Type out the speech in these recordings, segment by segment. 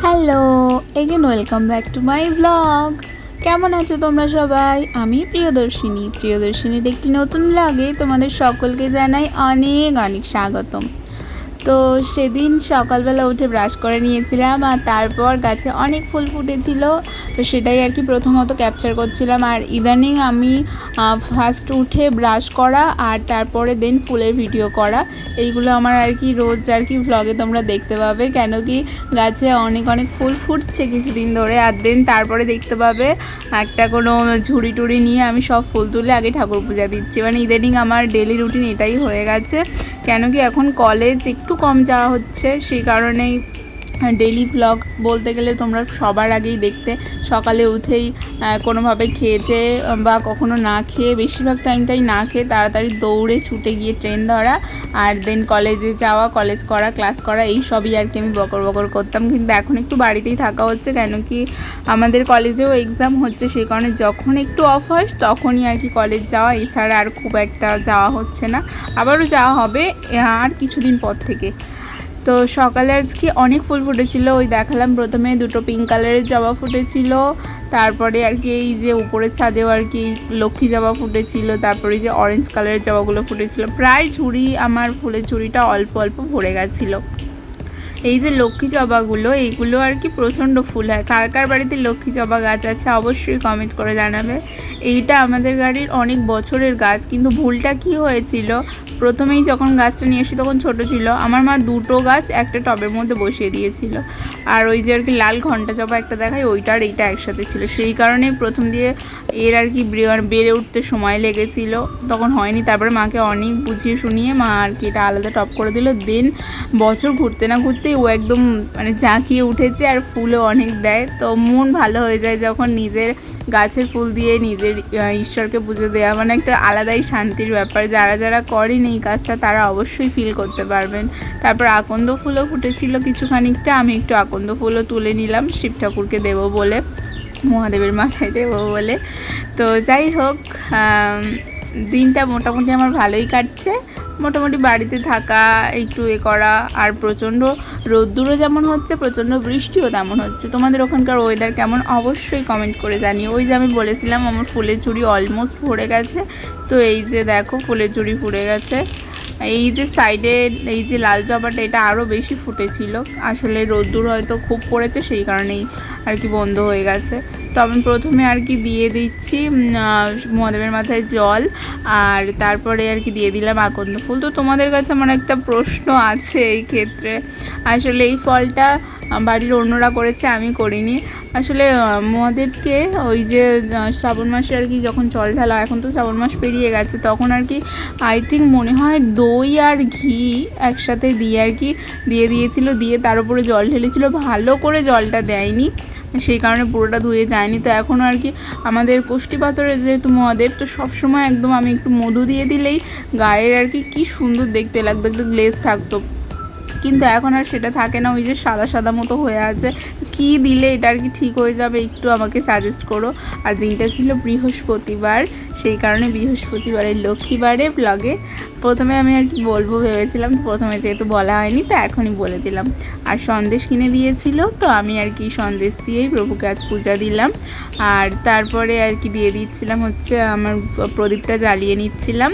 Hello, again welcome back to my blog. কেমন আছো তোমরা সবাই? আমি প্রিয়দর্শিনীর একটি নতুন ব্লগে তোমাদের সকলকে জানাই অনেক অনেক স্বাগতম। তো সেদিন সকালবেলা উঠে ব্রাশ করে নিয়েছিলাম, আর তারপর গাছে অনেক ফুল ফুটেছিল, তো সেটাই আর কি প্রথমত ক্যাপচার করছিলাম। আর ইদানিং আমি ফার্স্ট উঠে ব্রাশ করা আর তারপরে দেন ফুলের ভিডিও করা, এইগুলো আমার আর কি রোজ আর কি ব্লগে তোমরা দেখতে পাবে, কেন কি গাছে অনেক অনেক ফুল ফুটছে কিছুদিন ধরে। আর দেন তারপরে দেখতে পাবে একটা কোনো ঝুড়ি টুড়ি নিয়ে আমি সব ফুল তুলে আগে ঠাকুর পূজা দিচ্ছি। মানে ইদানিং আমার ডেলি রুটিন এটাই হয়ে গেছে, কেন কি এখন কলেজ একটু কম যাওয়া হচ্ছে, সেই কারণেই ডেলি ব্লগ বলতে গেলে তোমরা সবার আগেই দেখতে সকালে উঠেই কোনোভাবে খেয়েটে বা কখনো না খেয়ে, বেশিরভাগ টাইমটাই না খেয়ে তাড়াতাড়ি দৌড়ে ছুটে গিয়ে ট্রেন ধরা আর দেন কলেজে যাওয়া, কলেজ করা, ক্লাস করা, এই সবই আর কি আমি বকর বকর করতাম। কিন্তু এখন একটু বাড়িতেই থাকা হচ্ছে, কেন কি আমাদের কলেজেও এক্সাম হচ্ছে, সেই কারণে যখন একটু অফ হয় তখনই আর কি কলেজ যাওয়া, এছাড়া আর খুব একটা যাওয়া হচ্ছে না। আবারও যাওয়া হবে আর কিছুদিন পর থেকে। তো সকালে আজকে অনেক ফুল ফুটেছিল, ওই দেখালাম প্রথমে দুটো পিঙ্ক কালারের জবা ফুটেছিল, তারপরে আর কি এই যে উপরের ছাদেও আর কি লক্ষ্মী জবা ফুটেছিল, তারপরে এই যে অরেঞ্জ কালারের জবাগুলো ফুটেছিল। প্রায় ঝুড়ি আমার ফুলের ঝুড়িটা অল্প অল্প ভরে গেছিলো। এই যে লক্ষ্মী জবাগুলো, এইগুলো আর কি প্রচণ্ড ফুল হয়। কার কার বাড়িতে লক্ষ্মী জবা গাছ আছে অবশ্যই কমেন্ট করে জানাবে। এইটা আমাদের বাড়ির অনেক বছরের গাছ, কিন্তু ভুলটা কি হয়েছিল, প্রথমেই যখন গাছটা নিয়ে এসি তখন ছোট ছিল, আমার মা দুটো গাছ একটা টবের মধ্যে বসিয়ে দিয়েছিল। আর ওই যে আর কি লাল ঘণ্টা জবা একটা দেখায়, ওইটা আর এইটা একসাথে ছিল, সেই কারণে প্রথম দিয়ে এর আর কি বেড়ে উঠতে সময় লেগেছিল, তখন হয়নি। তারপরে মাকে অনেক বুঝিয়ে শুনিয়ে মা আর কি এটা আলাদা টব করে দিল। দেন বছর ঘুরতে না ঘুরতেই ও একদম মানে জাঁকিয়ে উঠেছে, আর ফুলও অনেক দেয়। তো মন ভালো হয়ে যায় যখন নিজের গাছের ফুল দিয়ে নিজের ঈশ্বরকে পুজো দেওয়া, মানে একটা আলাদাই শান্তির ব্যাপার। যারা যারা করেন এই কাজটা তারা অবশ্যই ফিল করতে পারবেন। তারপর আকন্দ ফুলও ফুটেছিল কিছুখানিকটা, আমি একটু আকন্দ ফুলও তুলে নিলাম শিব ঠাকুরকে দেবো বলে, মহাদেবের মাথায় দেবো বলে। তো যাই হোক, দিনটা মোটামুটি আমার ভালোই কাটছে। মোটামুটি বাড়িতে থাকা, একটু করা, আর প্রচণ্ড রোদ্দুরও যেমন হচ্ছে, প্রচণ্ড বৃষ্টিও তেমন হচ্ছে। তোমাদের ওখানকার ওয়েদার কেমন অবশ্যই কমেন্ট করে জানিও। ওই যে আমি বলেছিলাম আমার ফুলের ঝুড়ি অলমোস্ট ভরে গেছে, তো এই যে দেখো ফুলের ঝুড়ি ভরে গেছে। এই যে সাইডে এই যে লাল জবাটা, এটা আরও বেশি ফুটেছিল, আসলে রোদ্দুর হয়তো খুব পড়েছে সেই কারণেই আর কি বন্ধ হয়ে গেছে। তো আমি প্রথমে আর কি দিয়ে দিচ্ছি মহাদেবের মাথায় জল, আর তারপরে আর কি দিয়ে দিলাম আকন্দ ফুল। তো তোমাদের কাছে আমার একটা প্রশ্ন আছে এই ক্ষেত্রে, আসলে এই ফলটা বাড়ির অন্যরা করেছে, আমি করিনি। আসলে মহাদেবকে ওই যে শ্রাবণ মাসে আর কি যখন জল ঢালা, এখন তো শ্রাবণ মাস পেরিয়ে গেছে, তখন আর কি আই থিঙ্ক মনে হয় দই আর ঘি একসাথে দিয়ে আর কি দিয়ে দিয়েছিল, দিয়ে তার উপরে জল ঢেলেছিল, ভালো করে জলটা দেয়নি, সেই কারণে পুরোটা ধুয়ে যায়নি। তো এখনও আর কি আমাদের কোষ্ঠী পাথরের যেহেতু মহাদেব, তো সবসময় একদম আমি একটু মধু দিয়ে দিলেই গায়ের আর কি কী সুন্দর দেখতে লাগতো, একটু গ্লেজ থাকতো, কিন্তু এখন আর সেটা থাকে না, ওই যে সাদা সাদা মতো হয়ে আছে। কি দিলে এটা আর কি ঠিক হয়ে যাবে একটু আমাকে সাজেস্ট করো। আর দিনটা ছিল বৃহস্পতিবার, সেই কারণে বৃহস্পতিবারের লক্ষ্মীবারে ব্লগে প্রথমে আমি আর কি বলবো ভেবেছিলাম, প্রথমে যেহেতু বলা হয়নি তো এখনই বলে দিলাম। আর সন্দেশ কিনে দিয়েছিল, তো আমি আর কি সন্দেশ দিয়েই প্রভুকে আজ পূজা দিলাম। আর তারপরে আর কি দিয়ে দিচ্ছিলাম হচ্ছে আমার প্রদীপটা জ্বালিয়ে নিচ্ছিলাম।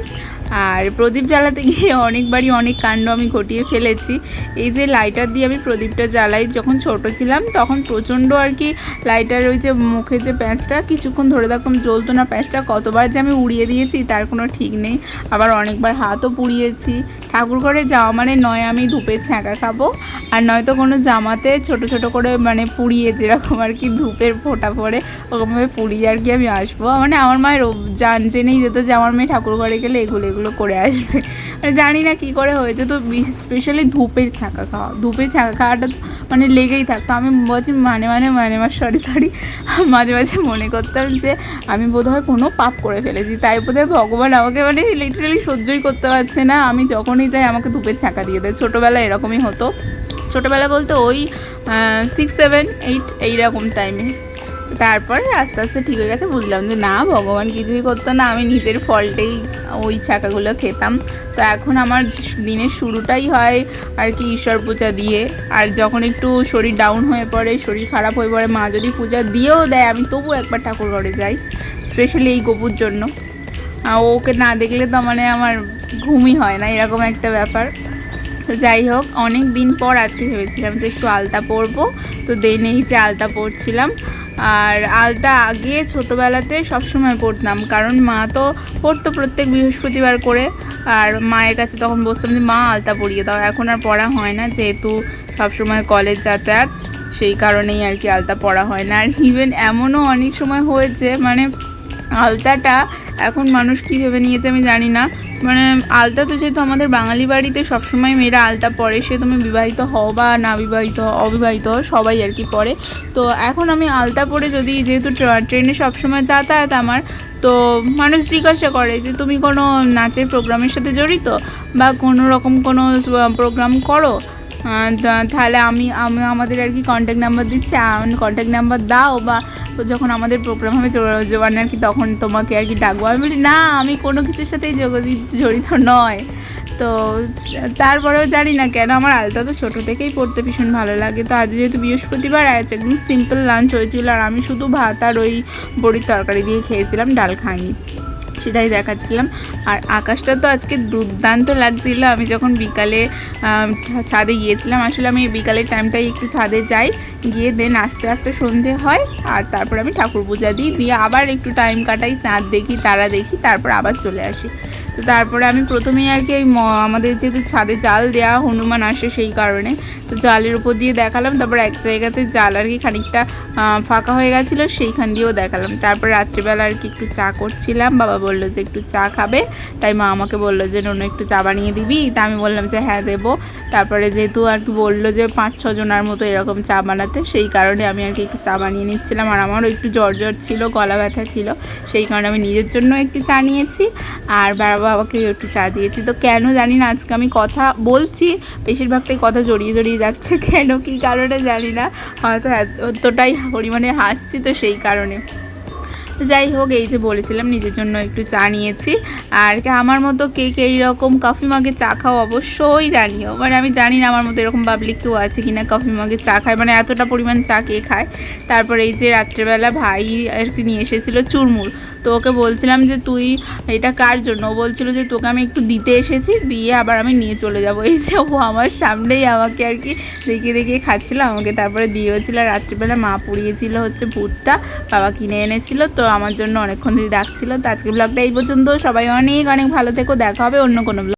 আর প্রদীপ জ্বালাতে গিয়ে অনেকবারই অনেক কাণ্ড আমি ঘটিয়ে ফেলেছি। এই যে লাইটার দিয়ে আমি প্রদীপটা জ্বালাই, যখন ছোট ছিলাম তখন প্রচণ্ড আর কি লাইটার ওই যে মুখে যে প্যাঁচটা কিছুক্ষণ ধরে থাকতাম, জ্বলতো না প্যাঁচটা, কতবার যে আমি উড়িয়ে দিয়েছি তার কোনো ঠিক নেই। আবার অনেকবার হাতও পুড়িয়েছি। ঠাকুর ঘরে যাওয়া মানে নয় আমি ধূপের ছ্যাঁকা খাবো, আর নয়তো কোনো জামাতে ছোট ছোট করে মানে পুড়িয়ে যেরকম আর কি ধূপের ফোঁটা পড়ে ওরকমভাবে পুড়িয়ে আর কি আমি আসবো। মানে আমার মায়ের জেনেই যেত যে আমার মেয়ে ঠাকুর ঘরে গেলে এগুলো করে আসবে, জানি না কি করে হয়েছে। তো স্পেশালি ধূপের ছ্যাঁকা খাওয়াটা মানে লেগেই থাকতো। আমি বলছি সরি মাঝে মাঝে মনে করতাম যে আমি বোধহয় কোনো পাপ করে ফেলেছি, তাই বোধহয় ভগবান আমাকে মানে লিটারালি সহ্যই করতে পারছে না, আমি যখনই যাই আমাকে ধূপের ছ্যাঁকা দিয়ে দেয়। ছোটোবেলায় এরকমই হতো, ছোটোবেলা বলতে ওই 6, 7, 8 এইরকম টাইমে। তারপরে আস্তে আস্তে ঠিক হয়ে গেছে, বুঝলাম যে না, ভগবান কিছুই করতো না, আমি নিজের ফলটেই ওই ছাকাগুলো খেতাম। তো এখন আমার দিনের শুরুটাই হয় আর কি ঈশ্বর পূজা দিয়ে। আর যখন একটু শরীর ডাউন হয়ে পড়ে, শরীর খারাপ হয়ে পড়ে, মা যদি পূজা দিয়েও দেয়, আমি তবু একবার ঠাকুর ঘরে যাই, স্পেশালি এই গপুর জন্য। ওকে না দেখলে তো মানে আমার ঘুমই হয় না, এরকম একটা ব্যাপার। তো যাই হোক, অনেক দিন পর আজকে ভেবেছিলাম যে একটু আলতা পরবো, তো এই যে আলতা পরছিলাম। আর আলতা আগে ছোটোবেলাতে সবসময় পরতাম, কারণ মা তো পরতো প্রত্যেক বৃহস্পতিবার করে, আর মায়ের কাছে তখন বসতাম যে মা আলতা পরিয়ে দাও। এখন আর পরা হয় না, যেহেতু সবসময় কলেজ যাতায়াত, সেই কারণেই আর কি আলতা পরা হয় না। আর ইভেন এমনও অনেক সময় হয়েছে, মানে আলতাটা এখন মানুষ কী ভেবে নিয়েছে আমি জানি না, মানে আলতা তো যেহেতু আমাদের বাঙালি বাড়িতে সবসময় মেয়েরা আলতা পরে, সে তুমি বিবাহিত হও বা না বিবাহিত অবিবাহিত হও, সবাই আর কি পরে। তো এখন আমি আলতা পরে যদি, যেহেতু ট্রেনে সবসময় যাতায়াত আমার, তো মানুষ জিজ্ঞাসা করে যে তুমি কোনো নাচের প্রোগ্রামের সাথে জড়িত বা কোনো রকম কোনো প্রোগ্রাম করো, তাহলে আমি আমাদের আর কি কন্ট্যাক্ট নাম্বার দিচ্ছে, কন্ট্যাক্ট নাম্বার দাও, বা যখন আমাদের প্রোগ্রাম হবে জোয়ান আর কি, তখন তোমাকে আর কি ডাকবো। আমি বলি না, আমি কোনো কিছুর সাথেই জড়িত নয়। তো তারপরেও জানি না কেন আমার আলতা তো ছোটো থেকেই পড়তে ভীষণ ভালো লাগে। তো আজ যেহেতু বৃহস্পতিবার, আজ একদম সিম্পল লাঞ্চ হয়েছিল, আর আমি শুধু ভাত আর ওই বড়ির তরকারি দিয়ে খেয়েছিলাম, ডাল খাইনি, সেটাই দেখাচ্ছিলাম। আর আকাশটা তো আজকে দুর্দান্ত লাগছিল। আমি যখন বিকালে ছাদে গিয়েছিলাম, আসলে আমি বিকালের টাইমটাই একটু ছাদে যাই, গিয়ে দেন আস্তে আস্তে সন্ধে হয়, আর তারপর আমি ঠাকুর পূজা দিই, দিয়ে আবার একটু টাইম কাটাই, চাঁদ দেখি, তারা দেখি, তারপর আবার চলে আসি। তো তারপরে আমি প্রথমেই আর কি আমাদের যেহেতু ছাদে জাল দেওয়া, হনুমান আসে সেই কারণে, তো জালের উপর দিয়ে দেখালাম। তারপর এক জায়গাতে জাল আর কি খানিকটা ফাঁকা হয়ে গেছিলো, সেইখান দিয়েও দেখালাম। তারপর রাত্রিবেলা আর কি একটু চা করছিলাম, বাবা বললো যে একটু চা খাবে, তাই মা আমাকে বললো যে ননু একটু চা বানিয়ে দিবি, তা আমি বললাম যে হ্যাঁ দেবো। তারপরে যেহেতু আর কি বললো যে 5-6 জনের মতো এরকম চা বানাতে, সেই কারণে আমি আর কি একটু চা বানিয়ে নিচ্ছিলাম। আর আমারও একটু জ্বর ছিল, গলা ব্যথা ছিল, সেই কারণে আমি নিজের জন্য একটু চা নিয়েছি, আর বাবাকে একটু চা দিয়েছি। তো কেন জানি না আজকে আমি কথা বলছি, বেশিরভাগটাই কথা জড়িয়ে যাচ্ছে, কেন কী কারণে জানি না, হয়তো এতটাই পরিমাণে হাসছি, তো সেই কারণে। যাই হোক, এই যে বলেছিলাম নিজের জন্য একটু চা নিয়েছি। আর আমার মতো কে এইরকম কফি মাগে চা খাও অবশ্যই জানিও, মানে আমি জানি না আমার মতো এরকম পাবলিক কেউ আছে কি না কফি মাগে চা খায়, মানে এতটা পরিমাণ চা কে খায়। তারপরে এই যে রাত্রেবেলা ভাই আর কি নিয়ে এসেছিলো চুরমুর, তো ওকে বলছিলাম যে তুই এটা কার জন্য, ও বলছিল যে তোকে আমি একটু দিতে এসেছি, দিয়ে আবার আমি নিয়ে চলে যাবো। এই যে ও আমার সামনেই আমাকে আর কি দেখিয়ে খাচ্ছিলো, আমাকে তারপরে দিয়েছিল। রাত্রিবেলা মা পুড়িয়েছিল হচ্ছে ভুট্টা, বাবা কিনে এনেছিল, তো আমার জন্য অনেকক্ষণ ধরে ডাকছিল। তো আজকে ব্লগটা এই পর্যন্ত, সবাই অনেক ভালো থেকো, দেখা হবে অন্য কোনো ব্লগ।